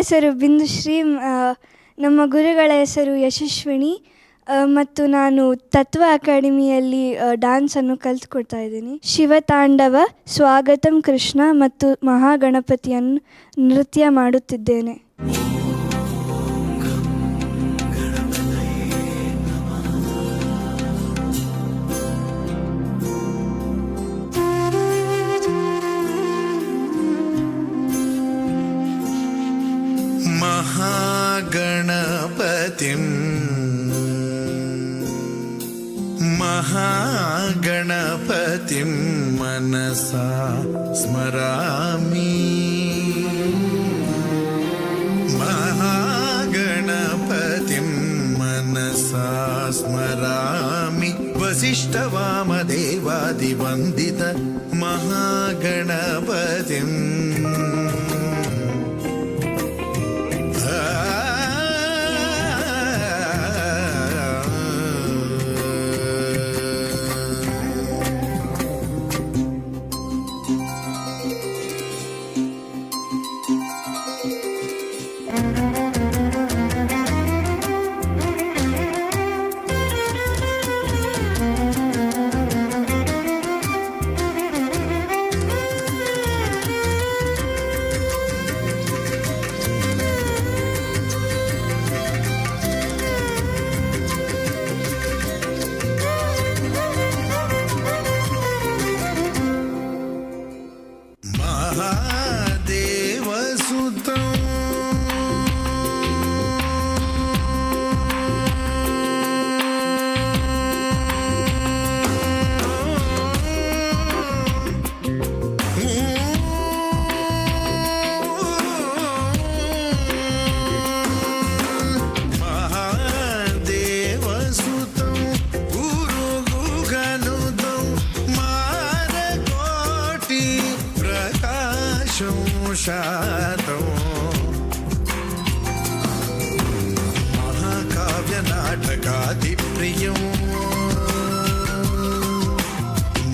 ಹೆಸರು ಬಿಂದುಶ್ರೀ. ನಮ್ಮ ಗುರುಗಳ ಹೆಸರು ಯಶಸ್ವಿನಿ ಮತ್ತು ನಾನು ತತ್ವ ಅಕಾಡೆಮಿಯಲ್ಲಿ ಡ್ಯಾನ್ಸನ್ನು ಕಲಿತ್ಕೊಡ್ತಾ ಇದ್ದೀನಿ. ಶಿವತಾಂಡವ, ಸ್ವಾಗತಂ ಕೃಷ್ಣ ಮತ್ತು ಮಹಾಗಣಪತಿಯನ್ನು ನೃತ್ಯ ಮಾಡುತ್ತಿದ್ದೇನೆ. महागणपतिं मनसा स्मरामि. महागणपतिं मनसा स्मरामि. वसिष्ठवामदेवादिवन्दित महागणपतिम्.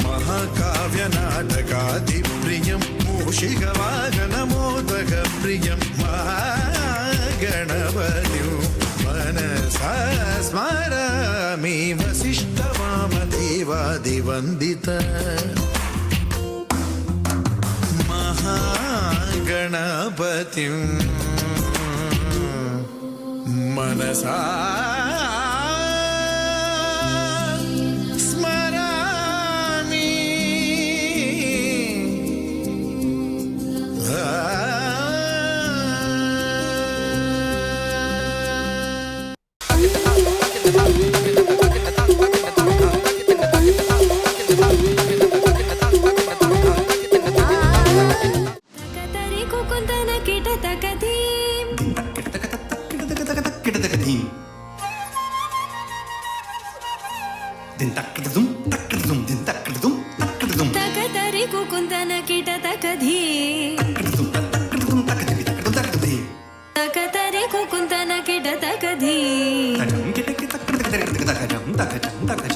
महाकाव्यनाटकादिप्रियं मूषिकवाहनमोदकप्रियं महागणपतिं मनसा स्मरामि. वसिष्ठवामदेवादिवन्दित महागणपतिं मनसा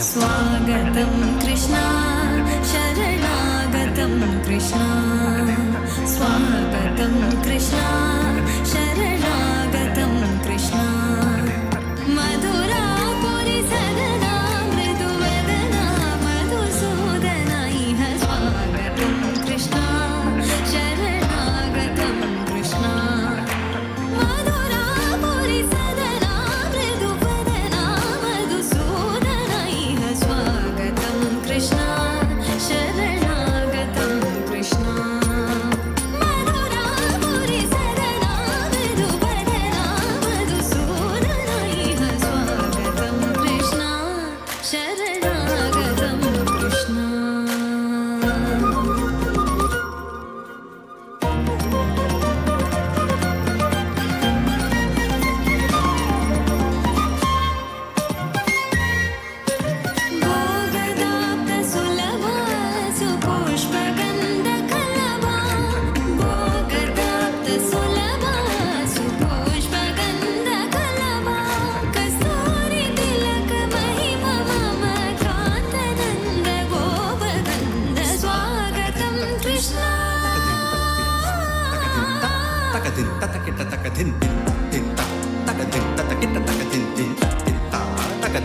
स्वागतं कृष्णा शरणागतं कृष्णा. स्वागतं कृष्णा शरणागतं कृष्णा. मधुरापुरि सदना मृदुवदना मधुसूदना इह स्वागतं कृष्णा शरणागतं कृष्णा. मधुरापुरि सदना मृदुवदना मधुसूदना इह स्वागतं Krishna शरणागतं Krishna. मधुरापुरि सदना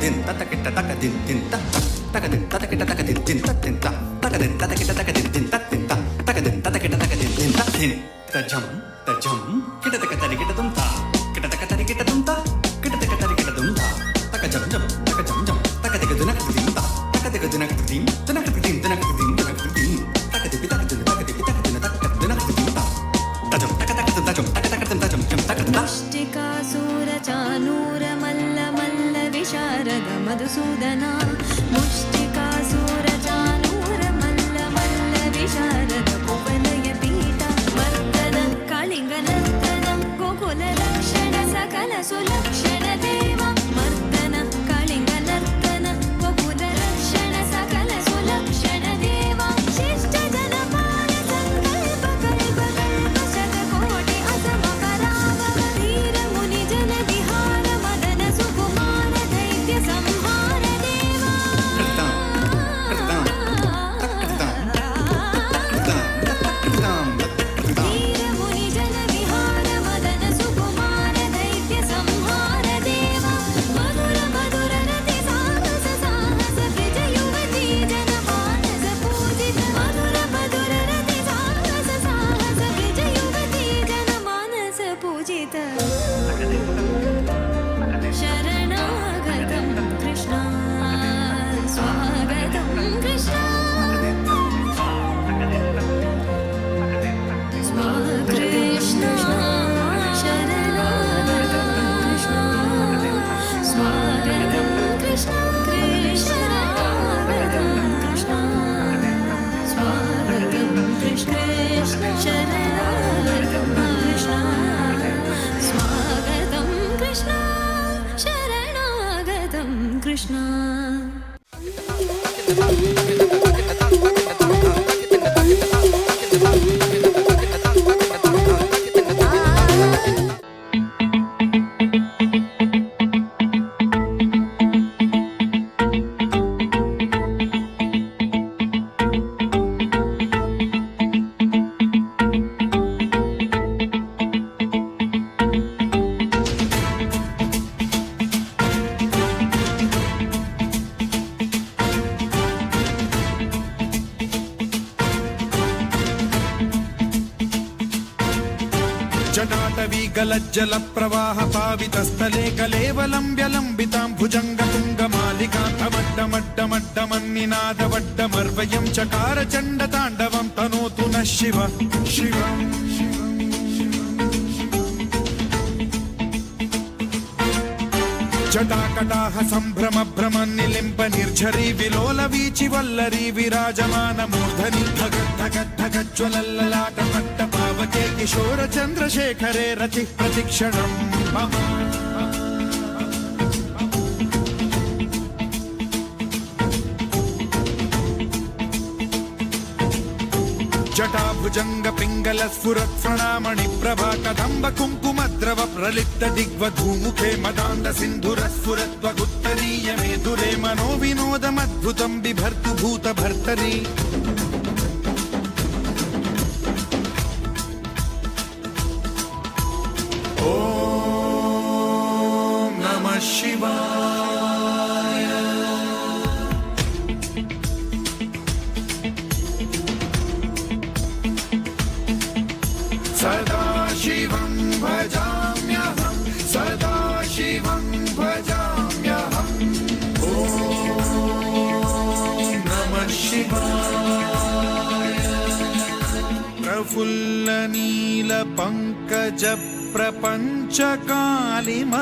din tatakita takadin din takadin tatakita takadin din tatinta takadin tatakita takadin din tatinta takadin tatakita takadin din tatin tajam kidatakatari kidatumta kidatakatari kidatumta kidatakatari kidatumta takajam jam takadigadunakadimta takadigadunakadimta tunakadimta tunakadimta takadipi takadun takadipi takadun takadunakadimta tajam takadakadun tajam takadakadun tajam jam takadda मुष्टिकासुरचानूर मल्ल मल्ल विशारद मधुसूदना मुष्टिकासुरचानूर मल्ल मल्ल विशारद कुवलय पीठ मर्दन कलिंग नर्तन गोकुल रक्षण सकल सुलक्षण देव मर्दन कलिंग नर्तन गोकुल रक्षण सकल सुलक्षण देव शिष्ट जनपाल संकल्प कल्प कल्प शतकोटि असम पराभव धीर मुनि जन विहार मदन सुकुमार दैत्य संहार देवा धीर मुनि जन विहार मदन सुकुमार दैत्य संहार देवा मधुर मधुर रति साहस साहस ब्रज युवती जन मानस पूजित मधुर मधुर रति साहस साहस ब्रज युवती जन मानस पूजित शरणागतं कृष्ण स्वागतं कृष्ण कृष्ण शरणागतं कृष्ण स्वागतं कृष्ण शरणागतं कृष्ण स्वागतं कृष्ण शरणागतं कृष्ण स्वागतं कृष्ण शरणागतं कृष्ण जटाटवी गलज्जल प्रवाह पावितस्थले कलेवलम्ब्य लम्बितां भुजङ्गतुङ्गमालिकान्तमड्डमड्डमड्डमन्निनादवड्डमर्वयं चकार चण्डताण्डवं तनोतु नः शिव शिवम् जटाकटाह सम्भ्रम भ्रम निलिम्ब निर्झरी विलोल वीचि वल्लरी विराजमान मूर्धनि धगत् धगत् धगज्ज्वलल्ललाट पट्ट पावके किशोर चन्द्रशेखरे रति प्रतिक्षणम् मम जटाभुजंग पिंगल स्फुरत् प्रणामणि प्रभा कदम्ब कुङ्कुमद्रव प्रलिप्त दिग्वधूमुखे मदान्द सिन्धुर स्फुरत्वगुत्तरीय मेधुरे मनो विनोदमद्भुतं बिभर्तु भूत भर्तरि ॐ नमः शिवाय सदा शिवं भजाम्यहं सदा शिवं भजाम्यहम् ॐ नमः शिवाय प्रफुल्ल नील पंकज प्रपंच कालिम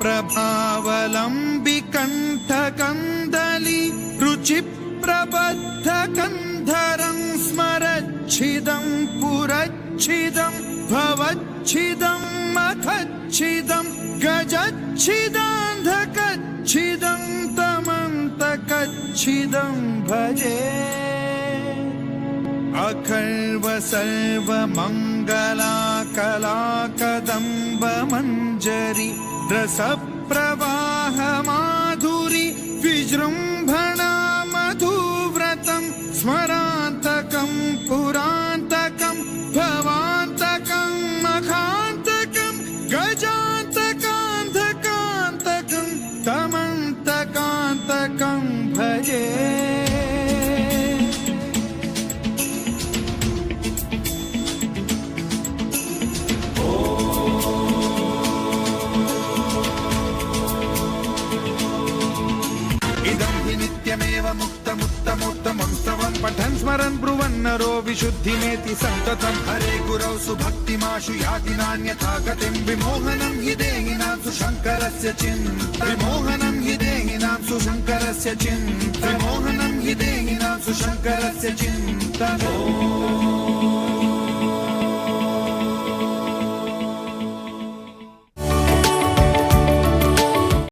प्रभावलंबि कंठ कंदली रुचि प्रबद्ध कंधरं स्मरच्छिदं पुरच्छिदं भवच्छिदं मखच्छिदं गजच्छिदान्धकच्छिदं तमन्तकच्छिदं भजे अखर्व सर्व मंगला कला कदम्ब मंजरी रस प्रवाह माधुरी विजृंभणा मधुव्रतं स्मरान्तकं पुरान्तकं भवान्तकं मखान्तकं गजान्तकान्धकान्तकं तमन्तकान्तकं इदं हि नित्यमेव मुक्तमुत्तमोत्तमं स्तवं पठन् स्मरन् ब्रुवन्नरो विशुद्धिमेति सन्ततं हरे गुरौ सुभक्तिमाशु याति नान्यथा गतिं विमोहनं हि देहिनां सुशङ्करस्य चिन्ता विमोहनं हि देहिनां सुशङ्करस्य चिन्ता विमोहनं हि देहिनां सुशङ्करस्य चिन्ता